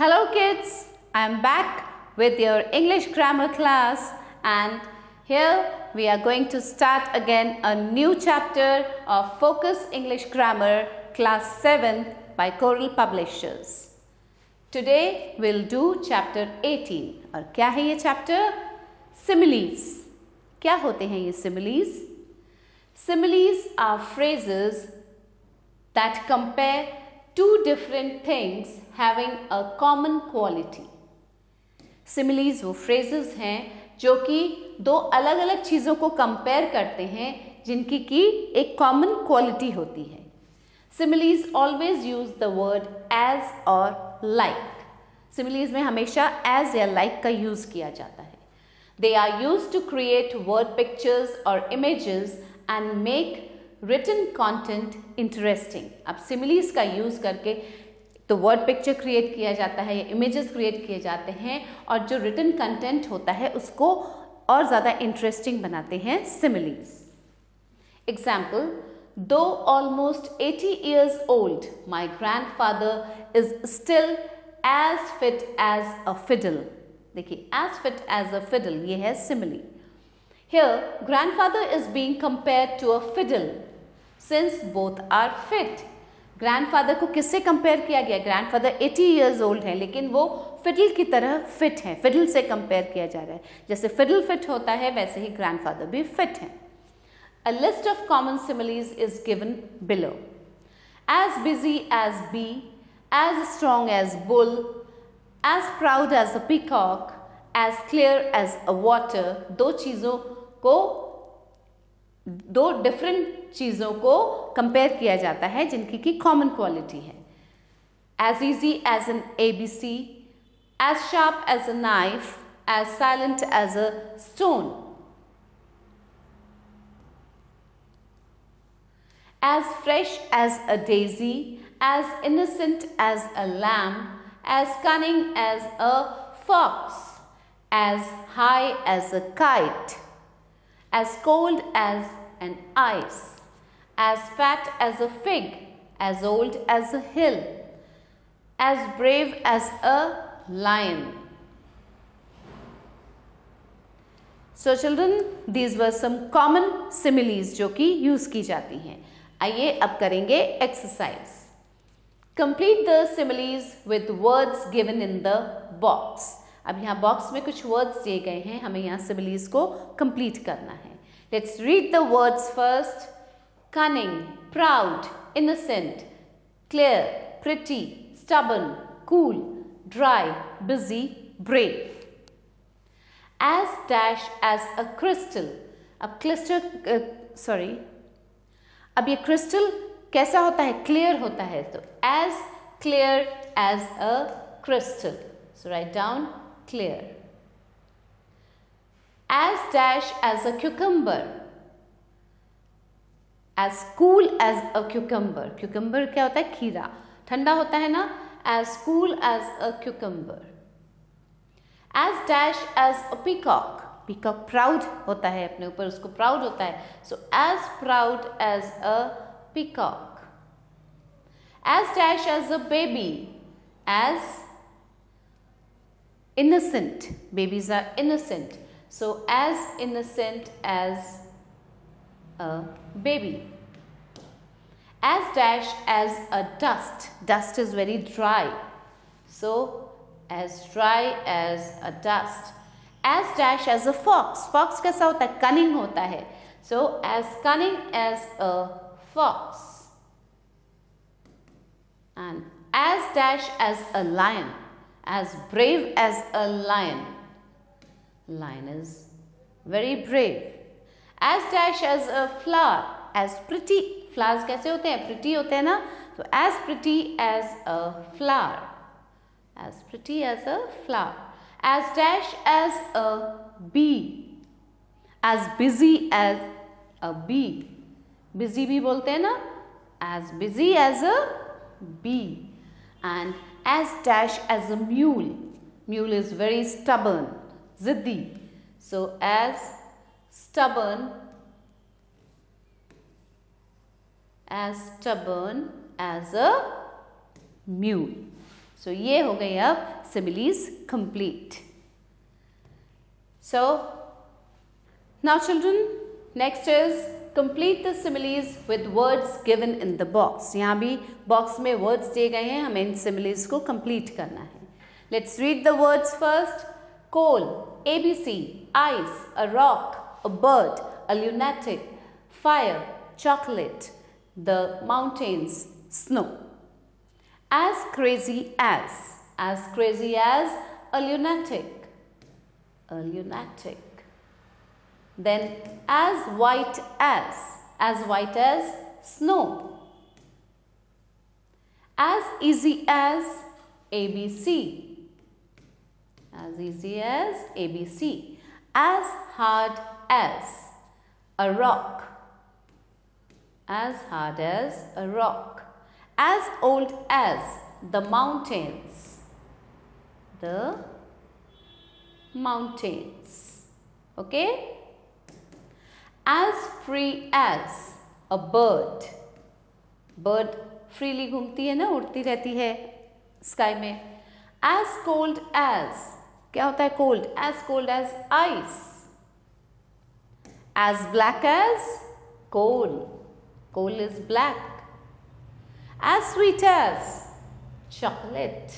Hello kids, I am back with your English grammar class, and here we are going to start again a new chapter of Focus English Grammar Class 7 by Coral Publishers. Today we'll do chapter 18 और क्या है ये chapter? Similes. क्या होते हैं ये similes? Similes are phrases that compare two different things having a common quality. Similes वो phrases हैं जो कि दो अलग अलग चीज़ों को compare करते हैं जिनकी की एक common quality होती है. Similes always use the word as or like. Similes में हमेशा as या like का use किया जाता है. They are used to create word pictures or images and make written content interesting. अब similes का use करके तो word picture create किया जाता है या images create किए जाते हैं और जो written content होता है उसको और ज़्यादा interesting बनाते हैं similes. Example, though almost 80 years old, my grandfather is still as fit as a fiddle. देखिए as fit as a fiddle ये है simile. Here grandfather is being compared to a fiddle since both are fit. Grandfather को किससे compare किया गया? Grandfather 80 years old है लेकिन वो fiddle की तरह fit है. Fiddle से कंपेयर किया जा रहा है. जैसे fiddle fit होता है वैसे ही grandfather भी fit है. A list of common similes is given below. As busy as bee, as strong as bull, as proud as a peacock, as clear as a water. दो डिफरेंट चीज़ों को compare किया जाता है जिनकी की कॉमन क्वालिटी है. As easy as an ABC, as sharp as a knife, as silent as a stone. As fresh as a daisy, as innocent as a lamb, as cunning as a fox, as high as a kite, as cold as an ice, as fat as a fig, as old as a hill, as brave as a lion. So children, these were some common similes जो कि use की जाती हैं. आइए अब करेंगे exercise. Complete the similes with words given in the box. अब यहाँ बॉक्स में कुछ वर्ड्स दिए गए हैं, हमें यहाँ सिमिलीज को कंप्लीट करना है. Let's read the words first. Cunning, proud, innocent, clear, pretty, stubborn, cool, dry, busy, brave. As dash as a crystal. अब ये क्रिस्टल कैसा होता है? क्लियर होता है. तो as clear as a crystal. So write down clear. As dash as a cucumber. As cool as a cucumber. Cucumber क्या होता है? खीरा. ठंडा होता है ना? As cool as a cucumber. As dash as a peacock. Peacock proud होता है अपने ऊपर, उसको proud होता है. So as proud as a peacock. As dash as a baby. As innocent. Babies are innocent. So as innocent as a baby. As dash as a dust. Dust is very dry. So as dry as a dust. As dash as a fox. Fox कैसा होता है? Cunning होता है. So as cunning as a fox. And as dash as a lion. As brave as a lion. Lion is very brave. As dash as a flower. As pretty. Flowers कैसे होते हैं? Pretty होते हैं ना? So as pretty as a flower. As pretty as a flower. As dash as a bee. As busy as a bee. Busy bee बोलते हैं ना? As busy as a bee. And as dash as a mule. Mule is very stubborn, ziddi. So as stubborn as a mule. So ये हो गई अब similes complete. So now children, next is complete the similes with words given in the box. यहाँ भी box में words दिए गए हैं, हमें इन similes को complete करना है. Let's read the words first. Coal, ABC, ice, a rock, a bird, a lunatic, fire, chocolate, the mountains, snow. As crazy as a lunatic, Then as white as snow. As easy as ABC, As hard as a rock, As old as the mountains, Okay? As free as a bird, freely घूमती है ना, उड़ती रहती है sky में. As cold as, क्या होता है cold? As cold as ice. As black as coal, coal is black. As sweet as chocolate,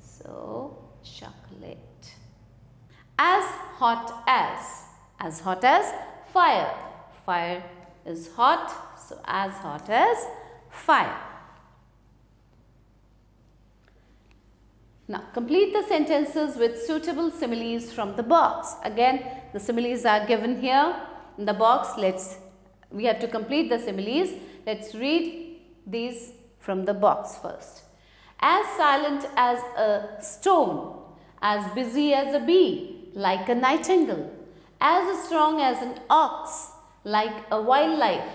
so chocolate. As hot as fire, fire is hot, so as hot as fire. Now complete the sentences with suitable similes from the box. Again, the similes are given here in the box. We have to complete the similes. Let's read these from the box first. As silent as a stone, as busy as a bee, like a nightingale, as strong as an ox, like a wildlife,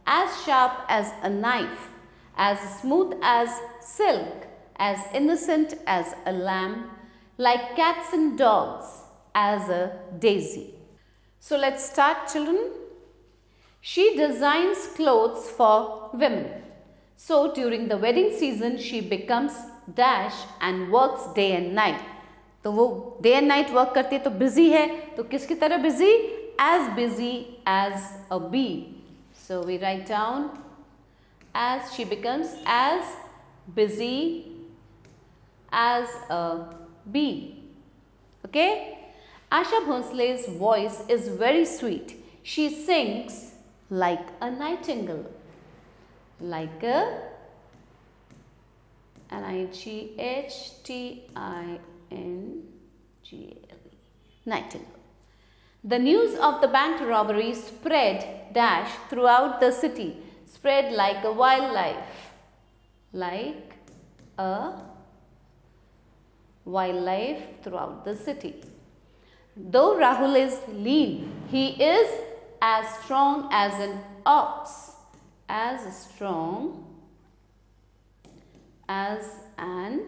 as sharp as a knife, as smooth as silk, as innocent as a lamb, like cats and dogs, as a daisy. So let's start, children. She designs clothes for women. So during the wedding season, she becomes dash and works day and night. तो वो day and night work करती है तो busy है, तो किसकी तरह busy? busy as a bee. So we write down as she becomes as busy as a bee. Okay? Asha Bhonsle's voice is very sweet. She sings like a nightingale. Like a Nightingale. Nightingale. The news of the bank robbery spread dash throughout the city. Spread like a wildlife. Like a wildlife throughout the city. Though Rahul is lean, he is as strong as an ox. As strong as an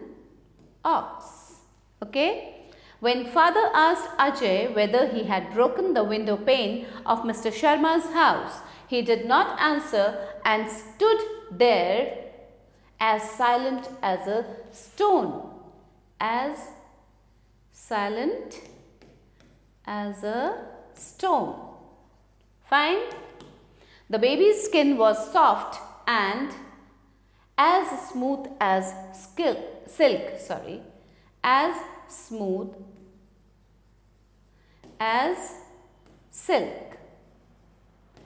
ox. Okay? When father asked Ajay whether he had broken the window pane of Mr. Sharma's house, he did not answer and stood there as silent as a stone. As silent as a stone. Fine? The baby's skin was soft and as smooth as silk. As smooth as silk.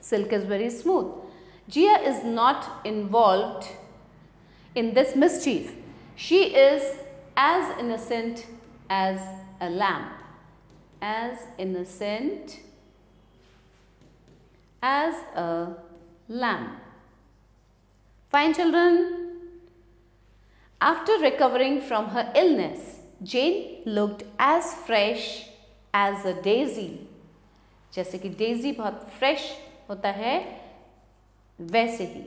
Silk is very smooth. Jia is not involved in this mischief. She is as innocent as a lamb. As innocent as a lamb. Fine, children. After recovering from her illness, Jane looked as fresh as a daisy. जैसे कि Daisy बहुत fresh होता है, वैसे ही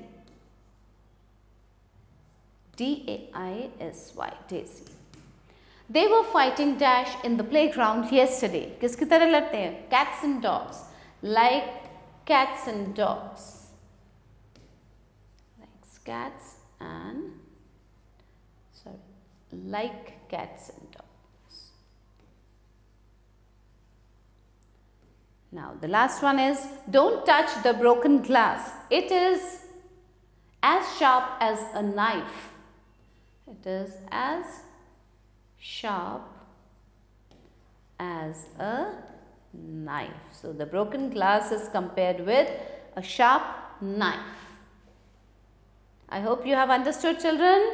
DAISY, daisy. They were fighting dash in the playground yesterday. किसकी तरह लड़ते हैं? Cats and dogs. Like cats and dogs. Like cats and like cats and dogs. Now the last one is, don't touch the broken glass. It is as sharp as a knife. It is as sharp as a knife. So the broken glass is compared with a sharp knife. I hope you have understood, children.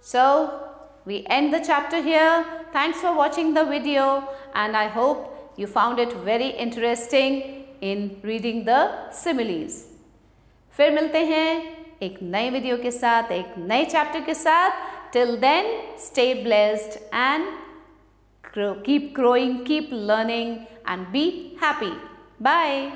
So we end the chapter here. Thanks for watching the video, and I hope you found it very interesting in reading the similes. फिर मिलते हैं एक नए video के साथ, एक नए chapter के साथ. Till then, stay blessed and keep growing, keep learning and be happy. Bye.